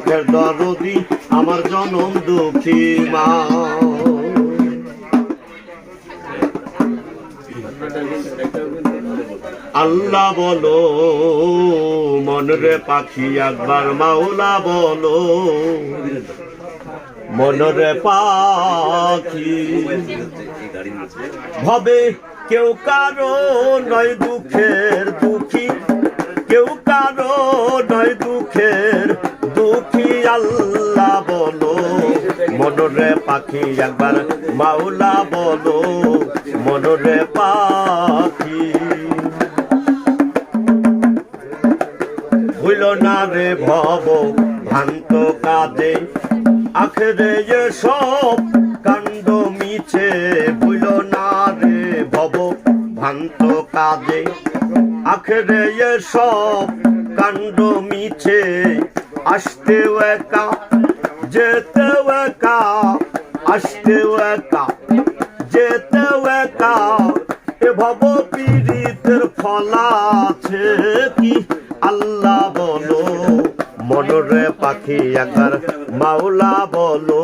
দুঃখের দরদি আমার জনম দুঃখী মা। আল্লাহ বলো মনরে পাখি একবার মাওলা বলো মনরে পাখি। ভবে কেউ কারো নয় দুঃখের দুঃখী, কেউ কারো নয় দুঃখের দুঃখী। আল্লাহ বলো মনরে পাখি একবার মাওলা বলো মনরে পাখি। ভুল না রে ভব ভ্রান্ত কাজে আখেরে সব কাণ্ড মিছে। ভুল না রে ভব ভ্রান্ত কাজে আখেরে সব কাণ্ড মিছে। আসতেও একা যেতেও একা, আসতেও একা যেতেও একা। এ ভব পীড়িতের ফল আছে কি? আল্লাহ বলো মনরে পাখি একবার মাওলা বলো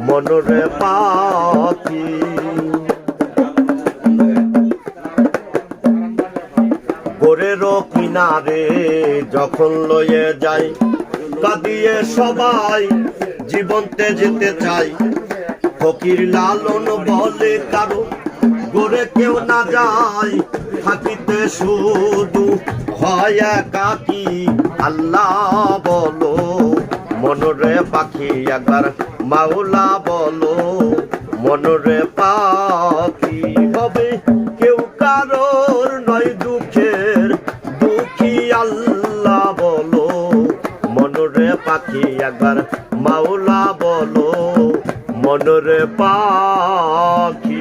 মনরে পাখি। গোরেরও কিনারে যখন লয়ে যাই কাঁদিয়ে সবাই জীবনতে যেতে চাই। ফকির লালন বলে কারো গোরে কেউ না যায়, থাকিতে শুধু হয় একাকী। আল্লাহ বলো মনরে পাখি একবার মাওলা বলো মনরে পাখি। হবে কেউ কারোর নয় দুঃখের দুঃখী। আল্লাহ বলো মনরে পাখি একবার মাওলা বলো মনরে পাখি।